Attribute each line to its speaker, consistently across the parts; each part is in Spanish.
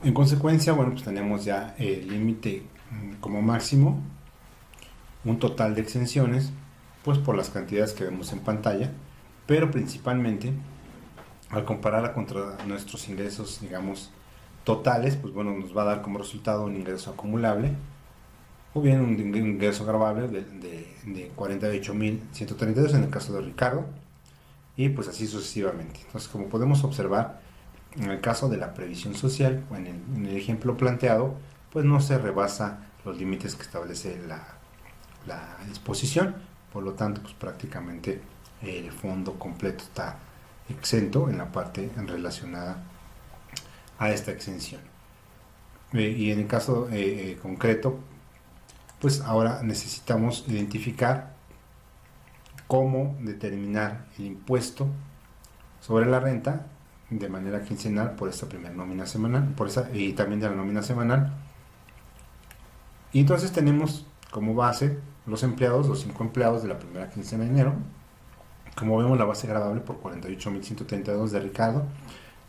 Speaker 1: En consecuencia, bueno, pues tenemos ya el límite como máximo, un total de exenciones, pues por las cantidades que vemos en pantalla, pero principalmente al compararla contra nuestros ingresos, digamos, totales, pues bueno, nos va a dar como resultado un ingreso acumulable o bien un ingreso gravable de 48.132 en el caso de Ricardo, y pues así sucesivamente. Entonces, como podemos observar, en el caso de la previsión social, o en el ejemplo planteado, pues no se rebasa los límites que establece la disposición, por lo tanto, pues prácticamente el fondo completo está exento en la parte relacionada a esta exención. Y en el caso concreto, pues ahora necesitamos identificar cómo determinar el impuesto sobre la renta de manera quincenal por esta primera nómina semanal, y también de la nómina semanal. Y entonces tenemos como base los empleados, los 5 empleados de la primera quincena de enero. Como vemos, la base gravable por 48.132 de Ricardo,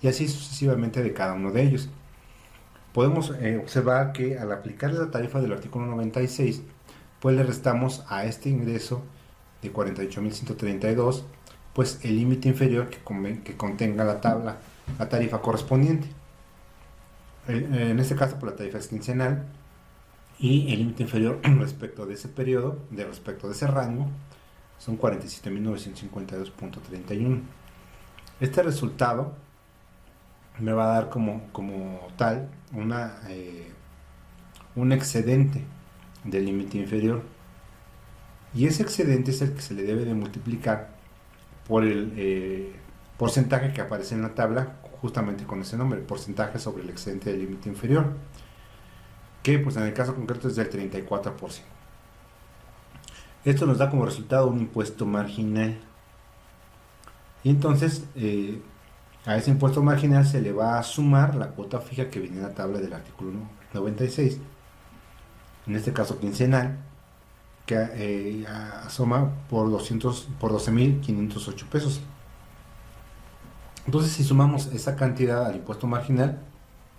Speaker 1: y así sucesivamente de cada uno de ellos. Podemos observar que al aplicar la tarifa del artículo 96, pues le restamos a este ingreso de 48.132, pues el límite inferior que contenga la tarifa correspondiente. En este caso, pues la tarifa es quincenal, y el límite inferior respecto de ese periodo, respecto de ese rango, son 47.952.31. Este resultado me va a dar como tal un excedente del límite inferior, y ese excedente es el que se le debe de multiplicar por el porcentaje que aparece en la tabla, justamente con ese nombre, porcentaje sobre el excedente del límite inferior, que pues en el caso concreto es del 34%. Esto nos da como resultado un impuesto marginal, y entonces a ese impuesto marginal se le va a sumar la cuota fija que viene en la tabla del artículo 96, en este caso quincenal, que asoma por 12.508 pesos. Entonces, si sumamos esa cantidad al impuesto marginal,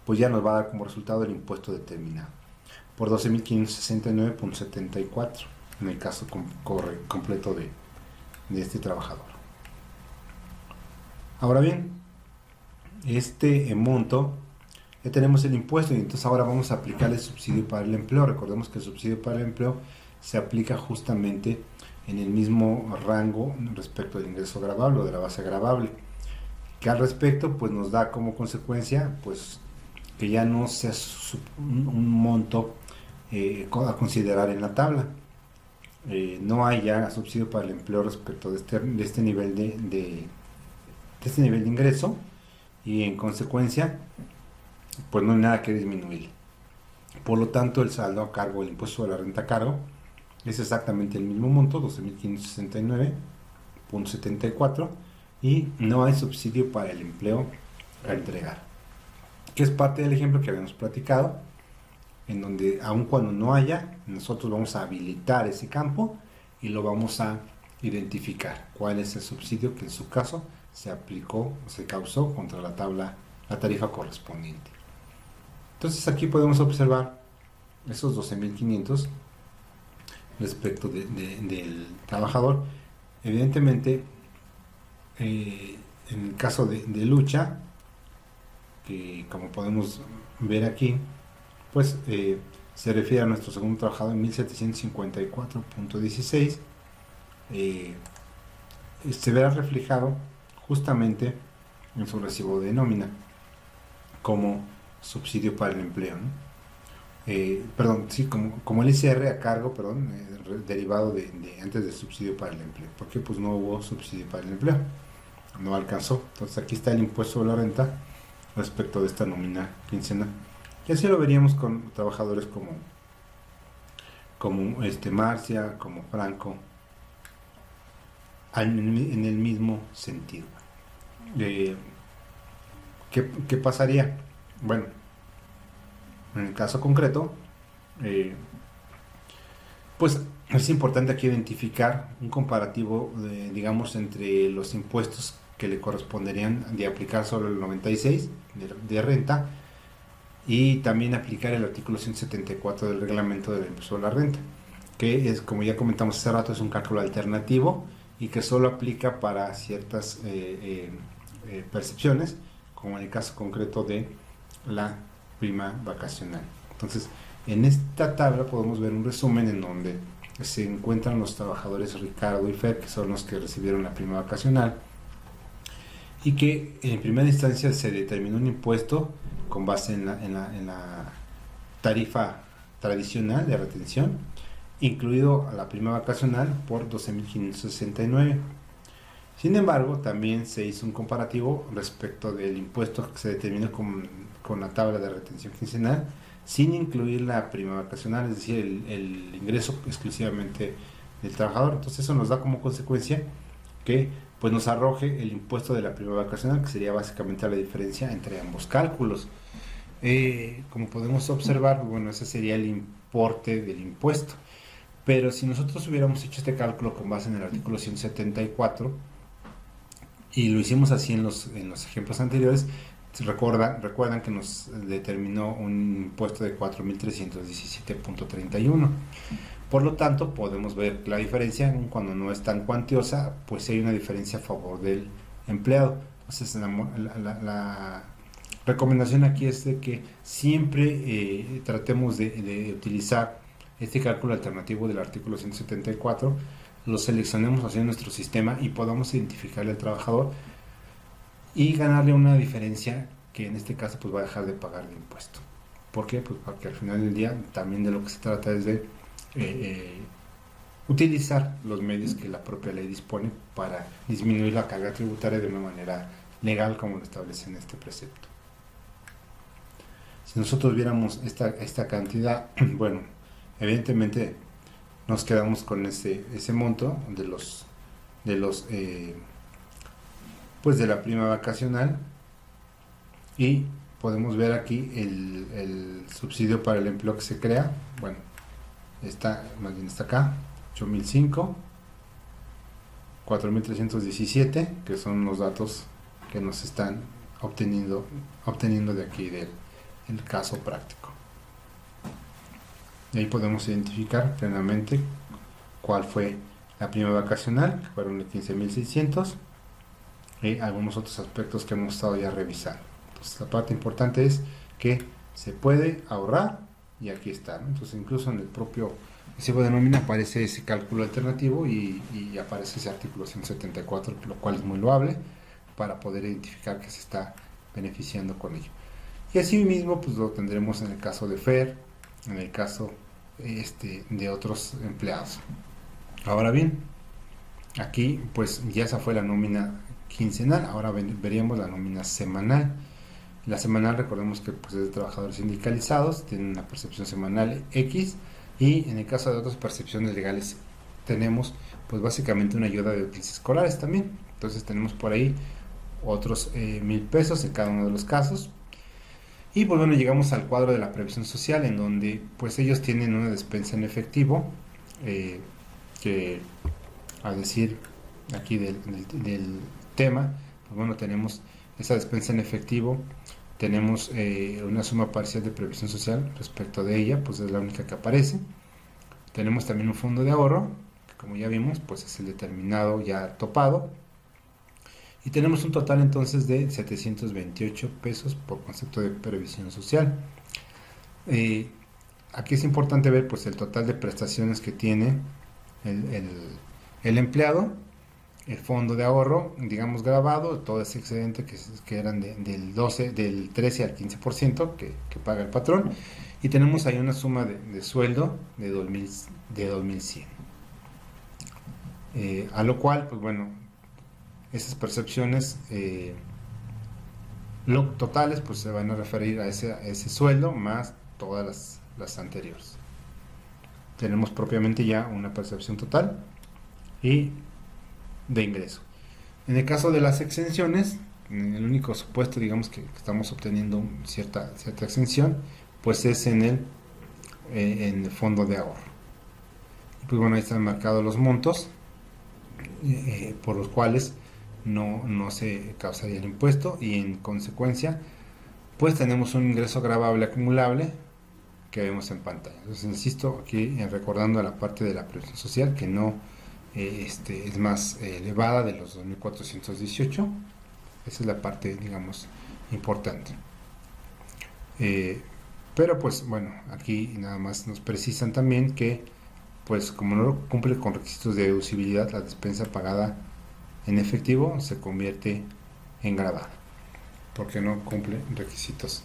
Speaker 1: pues ya nos va a dar como resultado el impuesto determinado por 12.569.74 en el caso completo de este trabajador. Ahora bien, este monto, ya tenemos el impuesto, y entonces ahora vamos a aplicar el subsidio para el empleo. Recordemos que el subsidio para el empleo se aplica justamente en el mismo rango respecto del ingreso gravable o de la base gravable, que al respecto pues nos da como consecuencia pues que ya no sea un monto a considerar en la tabla. No hay ya subsidio para el empleo respecto de este nivel de este nivel de ingreso, y en consecuencia pues no hay nada que disminuir. Por lo tanto, el saldo a cargo del impuesto de la renta a cargo es exactamente el mismo monto, 12.569.74, y no hay subsidio para el empleo a entregar, que es parte del ejemplo que habíamos platicado, en donde aun cuando no haya, nosotros vamos a habilitar ese campo y lo vamos a identificar cuál es el subsidio que en su caso se aplicó, se causó contra la tarifa correspondiente. Entonces aquí podemos observar esos 12.500 respecto del trabajador. Evidentemente, en el caso de lucha, que como podemos ver aquí, pues se refiere a nuestro segundo trabajador en 1754.16, se verá reflejado justamente en su recibo de nómina como subsidio para el empleo, ¿no? Perdón, sí, como el ICR a cargo, perdón, derivado de antes del subsidio para el empleo, porque pues no hubo subsidio para el empleo, no alcanzó. Entonces aquí está el impuesto de la renta respecto de esta nómina quincenal, y así lo veríamos con trabajadores como Marcia, como Franco, en el mismo sentido. ¿Qué pasaría? Bueno, en el caso concreto, pues es importante aquí identificar un comparativo, digamos, entre los impuestos que le corresponderían de aplicar sobre el 96 de renta y también aplicar el artículo 174 del reglamento del impuesto a la renta, que es, como ya comentamos hace rato, es un cálculo alternativo y que solo aplica para ciertas percepciones, como en el caso concreto de la prima vacacional. Entonces, en esta tabla podemos ver un resumen en donde se encuentran los trabajadores Ricardo y Fer, que son los que recibieron la prima vacacional, y que en primera instancia se determinó un impuesto con base en la tarifa tradicional de retención, incluido a la prima vacacional por 12.569. Sin embargo, también se hizo un comparativo respecto del impuesto que se determinó con la tabla de retención quincenal, sin incluir la prima vacacional, es decir, el ingreso exclusivamente del trabajador. Entonces eso nos da como consecuencia que pues nos arroje el impuesto de la prima vacacional, que sería básicamente la diferencia entre ambos cálculos. Como podemos observar, bueno, ese sería el importe del impuesto. Pero si nosotros hubiéramos hecho este cálculo con base en el artículo 174 y lo hicimos así en los ejemplos anteriores, recuerdan que nos determinó un impuesto de 4.317.31. Por lo tanto, podemos ver la diferencia cuando no es tan cuantiosa, pues hay una diferencia a favor del empleado. Entonces, la recomendación aquí es de que siempre tratemos de utilizar este cálculo alternativo del artículo 174, lo seleccionemos hacia nuestro sistema y podamos identificarle al trabajador y ganarle una diferencia que en este caso pues va a dejar de pagar el impuesto. ¿Por qué? Pues porque al final del día también de lo que se trata es de utilizar los medios que la propia ley dispone para disminuir la carga tributaria de una manera legal, como lo establece en este precepto. Si nosotros viéramos esta cantidad, bueno, evidentemente nos quedamos con ese monto pues de la prima vacacional, y podemos ver aquí el subsidio para el empleo que se crea. Bueno, está acá, 8.005, 4.317, que son los datos que nos están obteniendo de aquí del caso práctico. Y ahí podemos identificar plenamente cuál fue la prima vacacional, que fueron de 15.600, y algunos otros aspectos que hemos estado ya revisando. Entonces, la parte importante es que se puede ahorrar, y aquí está, ¿no? Entonces, incluso en el propio recibo de nómina aparece ese cálculo alternativo y aparece ese artículo 174, lo cual es muy loable para poder identificar que se está beneficiando con ello. Y así mismo pues lo tendremos en el caso de Fer, en el caso de otros empleados. Ahora bien, aquí pues ya esa fue la nómina quincenal, ahora veríamos la nómina semanal. La semanal, recordemos que pues, es de trabajadores sindicalizados, tienen una percepción semanal X, y en el caso de otras percepciones legales tenemos pues básicamente una ayuda de útiles escolares también. Entonces tenemos por ahí otros 1,000 pesos en cada uno de los casos. Y pues bueno, llegamos al cuadro de la previsión social, en donde pues ellos tienen una despensa en efectivo, que a decir aquí del tema, pues bueno, tenemos esa despensa en efectivo, tenemos una suma parcial de previsión social respecto de ella, pues es la única que aparece. Tenemos también un fondo de ahorro, que como ya vimos, pues es el determinado ya topado. Y tenemos un total entonces de 728 pesos por concepto de previsión social. Aquí es importante ver pues el total de prestaciones que tiene el empleado, el fondo de ahorro, digamos grabado, todo ese excedente que eran del 13 al 15% que paga el patrón, y tenemos ahí una suma de sueldo de 2.100. A lo cual, pues bueno, esas percepciones totales pues se van a referir a ese sueldo más todas las anteriores. Tenemos propiamente ya una percepción total y de ingreso. En el caso de las exenciones, el único supuesto, digamos, que estamos obteniendo cierta exención, pues es en el fondo de ahorro. Pues bueno, ahí están marcados los montos por los cuales no se causaría el impuesto, y en consecuencia pues tenemos un ingreso gravable acumulable que vemos en pantalla. Entonces insisto aquí en recordando la parte de la previsión social que no es más elevada de los 2.418. Esa es la parte, digamos, importante. Pero pues bueno, aquí nada más nos precisan también que pues como no cumple con requisitos de deducibilidad, la despensa pagada en efectivo se convierte en gravada porque no cumple requisitos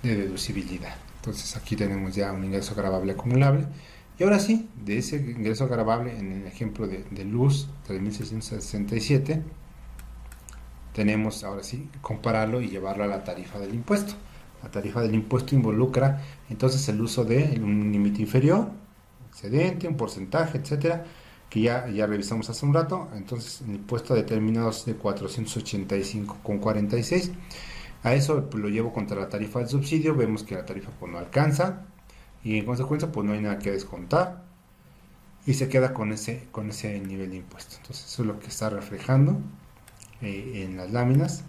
Speaker 1: de deducibilidad. Entonces aquí tenemos ya un ingreso gravable acumulable. Y ahora sí, de ese ingreso gravable en el ejemplo de luz 3.667, tenemos ahora sí compararlo y llevarlo a la tarifa del impuesto. La tarifa del impuesto involucra entonces el uso de un límite inferior, excedente, un porcentaje, etcétera, que ya revisamos hace un rato. Entonces el impuesto determinado es de 485,46. A eso pues, lo llevo contra la tarifa del subsidio. Vemos que la tarifa pues, no alcanza y en consecuencia pues no hay nada que descontar y se queda con ese nivel de impuesto. Entonces eso es lo que está reflejando en las láminas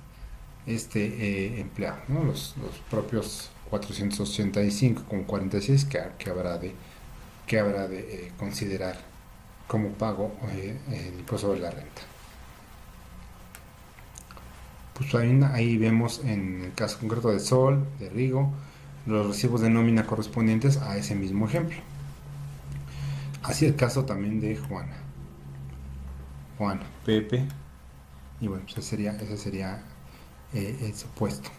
Speaker 1: empleado, ¿no? Los propios 485,46 que habrá de considerar como pago el impuesto sobre la renta. Pues ahí vemos en el caso concreto de Sol, de Rigo, los recibos de nómina correspondientes a ese mismo ejemplo. Así el caso también de Juana, Pepe, y bueno, pues ese sería el supuesto.